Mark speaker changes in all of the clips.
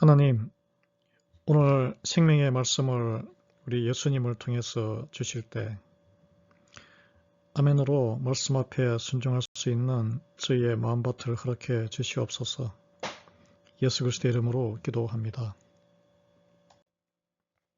Speaker 1: 하나님, 오늘 생명의 말씀을 우리 예수님을 통해서 주실 때 아멘으로 말씀 앞에 순종할 수 있는 저희의 마음밭을 허락해 주시옵소서. 예수 그리스도의 이름으로 기도합니다.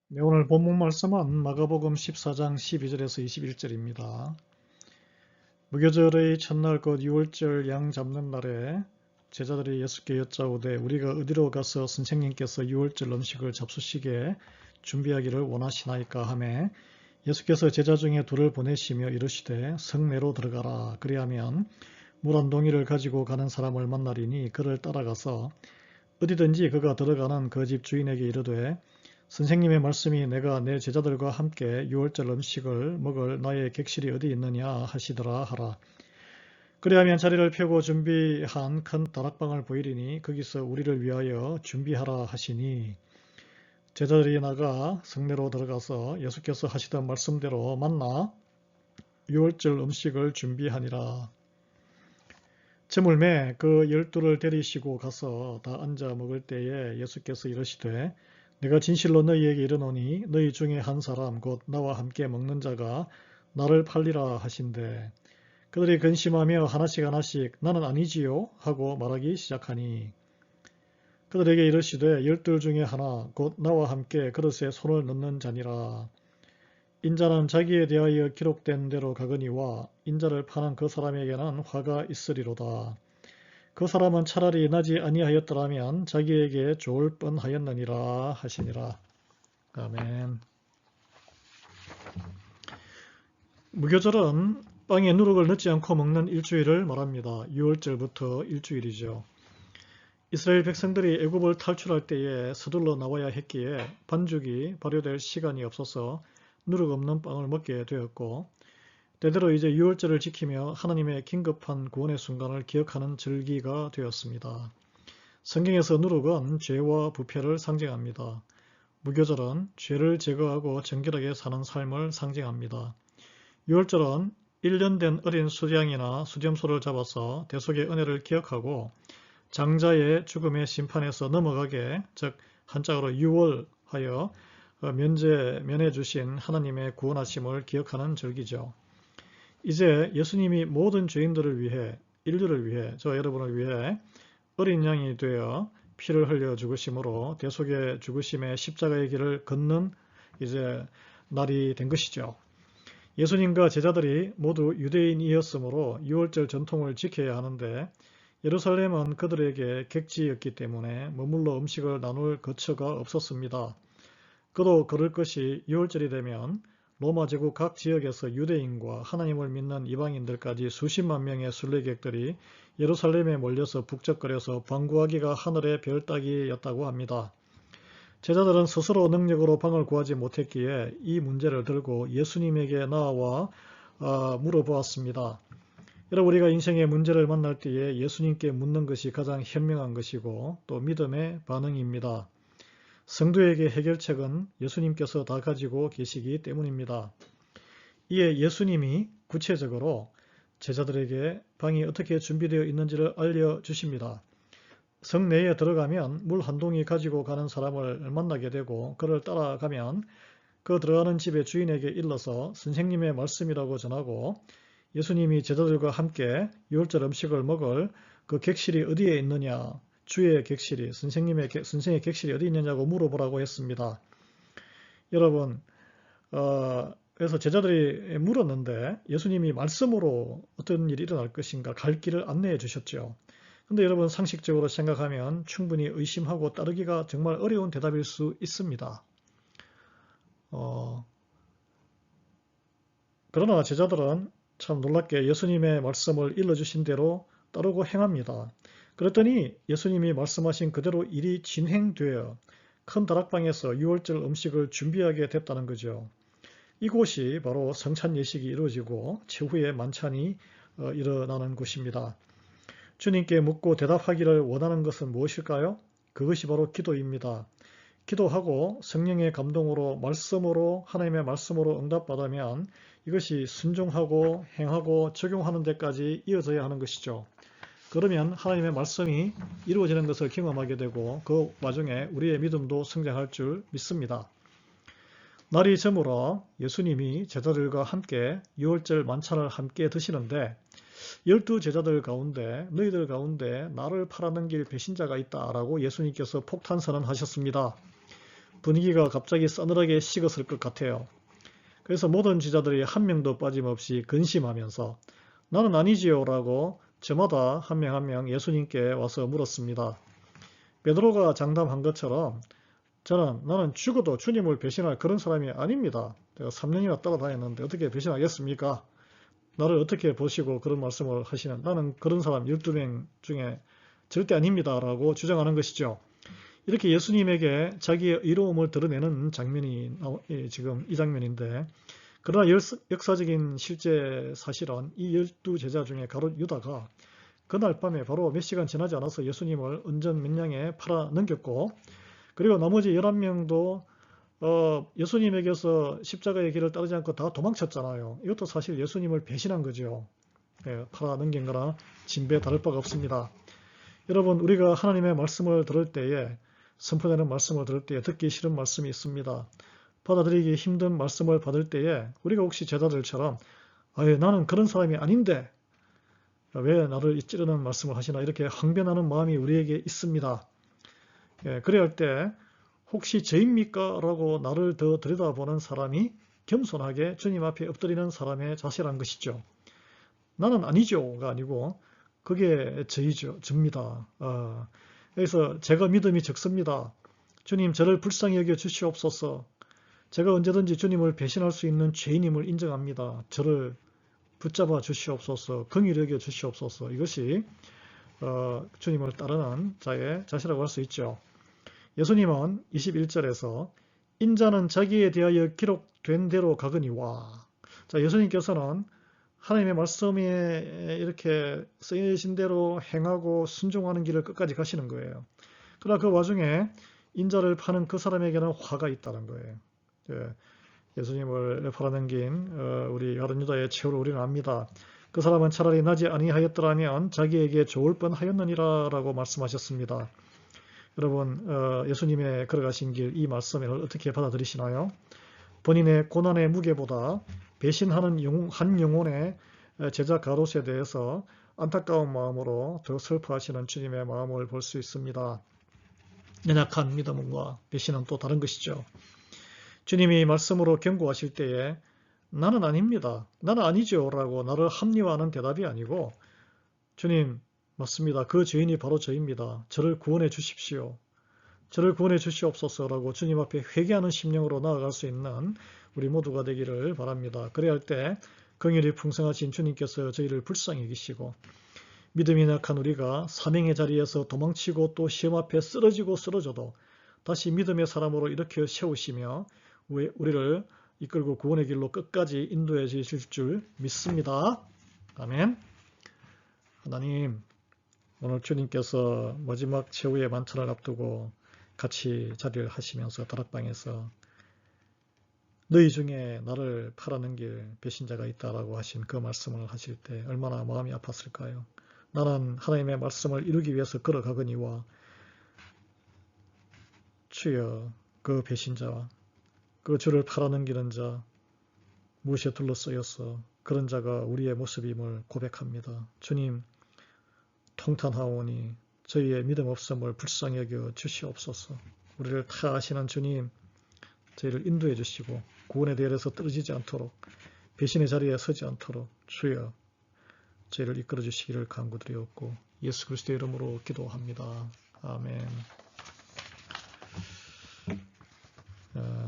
Speaker 1: 네, 오늘 본문 말씀은 마가복음 14장 12절에서 21절입니다. 무교절의 첫날 곧 6월절 양 잡는 날에 제자들이 예수께 여짜오되 우리가 어디로 가서 선생님께서 6월절 음식을 잡수시게 준비하기를 원하시나이까 하매 예수께서 제자 중에 둘을 보내시며 이르시되 성내로 들어가라. 그리하면 물 한 동이를 가지고 가는 사람을 만나리니 그를 따라가서 어디든지 그가 들어가는 그 집 주인에게 이르되 선생님의 말씀이 내가 내 제자들과 함께 6월절 음식을 먹을 나의 객실이 어디 있느냐 하시더라 하라. 그리하면 자리를 펴고 준비한 큰 다락방을 보이리니 거기서 우리를 위하여 준비하라 하시니 제자들이 나가 성내로 들어가서 예수께서 하시던 말씀대로 만나 6월절 음식을 준비하니라. 저물매 그 12를 데리시고 가서 다 앉아 먹을 때에 예수께서 이르시되 내가 진실로 너희에게 이르노니 너희 중에 한 사람 곧 나와 함께 먹는 자가 나를 팔리라 하신대 그들이 근심하며 하나씩 나는 아니지요 하고 말하기 시작하니 그들에게 이르시되 12 중에 하나 곧 나와 함께 그릇에 손을 넣는 자니라. 인자는 자기에 대하여 기록된 대로 가거니와 인자를 파는 그 사람에게는 화가 있으리로다. 그 사람은 차라리 나지 아니하였더라면 자기에게 좋을 뻔하였느니라 하시니라. 아멘. 무교절은 빵에 누룩을 넣지 않고 먹는 일주일을 말합니다. 6월절부터 일주일이죠. 이스라엘 백성들이 애굽을 탈출할 때에 서둘러 나와야 했기에 반죽이 발효될 시간이 없어서 누룩 없는 빵을 먹게 되었고 때대로 이제 6월절을 지키며 하나님의 긴급한 구원의 순간을 기억하는 절기가 되었습니다. 성경에서 누룩은 죄와 부패를 상징합니다. 무교절은 죄를 제거하고 정결하게 사는 삶을 상징합니다. 6월절은 1년 된 어린 수양이나 수렴소를 잡아서 대속의 은혜를 기억하고 장자의 죽음의 심판에서 넘어가게, 즉 한자어로 6월하여 면해 주신 하나님의 구원하심을 기억하는 절기죠. 이제 예수님이 모든 죄인들을 위해, 인류를 위해, 저와 여러분을 위해 어린 양이 되어 피를 흘려 죽으심으로 대속의 죽으심의 십자가의 길을 걷는 이제 날이 된 것이죠. 예수님과 제자들이 모두 유대인이었으므로 6월절 전통을 지켜야 하는데 예루살렘은 그들에게 객지였기 때문에 머물러 음식을 나눌 거처가 없었습니다. 그도 그럴 것이 6월절이 되면 로마 제국 각 지역에서 유대인과 하나님을 믿는 이방인들까지 수십만 명의 순례객들이 예루살렘에 몰려서 북적거려서 방구하기가 하늘의 별 따기였다고 합니다. 제자들은 스스로 능력으로 방을 구하지 못했기에 이 문제를 들고 예수님에게 나와 물어보았습니다. 여러분, 우리가 인생의 문제를 만날 때에 예수님께 묻는 것이 가장 현명한 것이고 또 믿음의 반응입니다. 성도에게 해결책은 예수님께서 다 가지고 계시기 때문입니다. 이에 예수님이 구체적으로 제자들에게 방이 어떻게 준비되어 있는지를 알려주십니다. 성내에 들어가면 물 한 동이 가지고 가는 사람을 만나게 되고 그를 따라가면 그 들어가는 집의 주인에게 일러서 선생님의 말씀이라고 전하고 예수님이 제자들과 함께 6월절 음식을 먹을 그 객실이 어디에 있느냐, 주의 객실이, 선생의 객실이 어디 있느냐고 물어보라고 했습니다. 여러분, 그래서 제자들이 물었는데 예수님이 말씀으로 어떤 일이 일어날 것인가 갈 길을 안내해 주셨죠. 근데 여러분 상식적으로 생각하면 충분히 의심하고 따르기가 정말 어려운 대답일 수 있습니다. 그러나 제자들은 참 놀랍게 예수님의 말씀을 일러주신 대로 따르고 행합니다. 그랬더니 예수님이 말씀하신 그대로 일이 진행되어 큰 다락방에서 6월절 음식을 준비하게 됐다는 거죠. 이곳이 바로 성찬 예식이 이루어지고 최후의 만찬이 일어나는 곳입니다. 주님께 묻고 대답하기를 원하는 것은 무엇일까요? 그것이 바로 기도입니다. 기도하고 성령의 감동으로 말씀으로 하나님의 말씀으로 응답받으면 이것이 순종하고 행하고 적용하는 데까지 이어져야 하는 것이죠. 그러면 하나님의 말씀이 이루어지는 것을 경험하게 되고 그 와중에 우리의 믿음도 성장할 줄 믿습니다. 날이 저물어 예수님이 제자들과 함께 유월절 만찬을 함께 드시는데 12제자들 가운데 너희들 가운데 나를 팔아넘길 배신자가 있다라고 예수님께서 폭탄 선언하셨습니다. 분위기가 갑자기 싸늘하게 식었을 것 같아요. 그래서 모든 제자들이 한 명도 빠짐없이 근심하면서 나는 아니지요 라고 저마다 한 명 한 명 예수님께 와서 물었습니다. 베드로가 장담한 것처럼 나는 죽어도 주님을 배신할 그런 사람이 아닙니다. 내가 3년이나 따라다녔는데 어떻게 배신하겠습니까? 나를 어떻게 보시고 그런 말씀을 하시는, 나는 그런 사람 12명 중에 절대 아닙니다 라고 주장하는 것이죠. 이렇게 예수님에게 자기의 의로움을 드러내는 장면이 지금 이 장면인데, 그러나 역사적인 실제 사실은 이 12제자 중에 가룟 유다가 그날 밤에 바로 몇 시간 지나지 않아서 예수님을 은전면량에 팔아 넘겼고, 그리고 나머지 11명도 예수님에게서 십자가의 길을 따르지 않고 다 도망쳤잖아요. 이것도 사실 예수님을 배신한 거죠. 팔아 넘긴 거나 진배에 다를 바가 없습니다. 여러분, 우리가 하나님의 말씀을 들을 때에, 선포되는 말씀을 들을 때에 듣기 싫은 말씀이 있습니다. 받아들이기 힘든 말씀을 받을 때에 우리가 혹시 제자들처럼 나는 그런 사람이 아닌데 왜 나를 찌르는 말씀을 하시나 이렇게 항변하는 마음이 우리에게 있습니다. 그래야 할 때 혹시 저입니까? 라고 나를 더 들여다보는 사람이 겸손하게 주님 앞에 엎드리는 사람의 자세란 것이죠. 나는 아니죠가 아니고 그게 저입니다. 그래서 제가 믿음이 적습니다. 주님, 저를 불쌍히 여겨 주시옵소서. 제가 언제든지 주님을 배신할 수 있는 죄인임을 인정합니다. 저를 붙잡아 주시옵소서. 긍휼히 여겨 주시옵소서. 이것이 주님을 따르는 자의 자세라고 할 수 있죠. 예수님은 21절에서 인자는 자기에 대하여 기록된 대로 가거니와, 자, 예수님께서는 하나님의 말씀에 이렇게 쓰여진 대로 행하고 순종하는 길을 끝까지 가시는 거예요. 그러나 그 와중에 인자를 파는 그 사람에게는 화가 있다는 거예요. 예수님을 팔아넘긴 우리 가룟 유다의 최후를 우리는 압니다. 그 사람은 차라리 나지 아니하였더라면 자기에게 좋을 뻔하였느니라 라고 말씀하셨습니다. 여러분, 예수님의 걸어가신 길, 이 말씀을 어떻게 받아들이시나요? 본인의 고난의 무게보다 배신하는 한 영혼의 제자 가롯에 대해서 안타까운 마음으로 더 슬퍼하시는 주님의 마음을 볼 수 있습니다. 연약한 믿음과 배신은 또 다른 것이죠. 주님이 말씀으로 경고하실 때에 나는 아닙니다. 나는 아니죠 라고 나를 합리화하는 대답이 아니고, 주님 맞습니다. 그 죄인이 바로 저입니다. 저를 구원해 주십시오. 저를 구원해 주시옵소서라고 주님 앞에 회개하는 심령으로 나아갈 수 있는 우리 모두가 되기를 바랍니다. 그래야 할 때 긍휼이 풍성하신 주님께서 저희를 불쌍히 여기시고, 믿음이 약한 우리가 사명의 자리에서 도망치고 또 시험 앞에 쓰러져도 다시 믿음의 사람으로 일으켜 세우시며 우리를 이끌고 구원의 길로 끝까지 인도해 주실 줄 믿습니다. 아멘. 하나님, 오늘 주님께서 마지막 최후의 만찬을 앞두고 같이 자리를 하시면서 다락방에서 너희 중에 나를 팔아넘길 배신자가 있다라고 하신 그 말씀을 하실 때 얼마나 마음이 아팠을까요? 나는 하나님의 말씀을 이루기 위해서 걸어가거니와 주여, 그 배신자와 그 주를 팔아넘기는 자, 무엇에 둘러쓰여서 그런 자가 우리의 모습임을 고백합니다. 주님, 통탄하오니 저희의 믿음 없음을 불쌍히 여겨 주시옵소서. 우리를 타하시는 주님, 저희를 인도해 주시고 구원의 대열에서 떨어지지 않도록, 배신의 자리에 서지 않도록 주여 저희를 이끌어 주시기를 간구드리옵고 예수 그리스도의 이름으로 기도합니다. 아멘.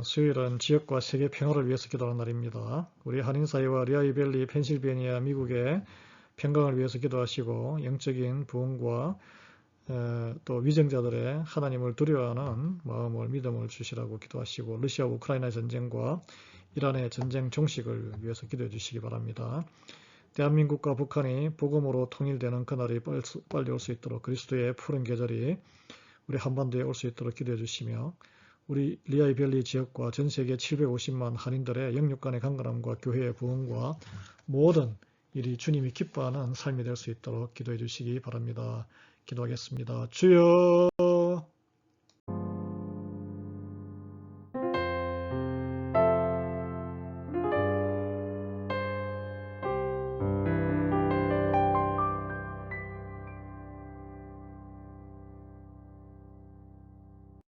Speaker 1: 수요일은 지역과 세계 평화를 위해서 기도하는 날입니다. 우리 한인사회와 리아이밸리, 펜실베니아, 미국의 평강을 위해서 기도하시고 영적인 부흥과 또 위정자들의 하나님을 두려워하는 마음을, 믿음을 주시라고 기도하시고, 러시아 우크라이나 전쟁과 이란의 전쟁 종식을 위해서 기도해 주시기 바랍니다. 대한민국과 북한이 복음으로 통일되는 그날이 빨리 올 수 있도록 그리스도의 푸른 계절이 우리 한반도에 올 수 있도록 기도해 주시며, 우리 리아이밸리 지역과 전 세계 750만 한인들의 영육 간의 강건함과 교회의 부흥과 모든 일이 주님이 기뻐하는 삶이 될 수 있도록 기도해 주시기 바랍니다. 기도하겠습니다. 주여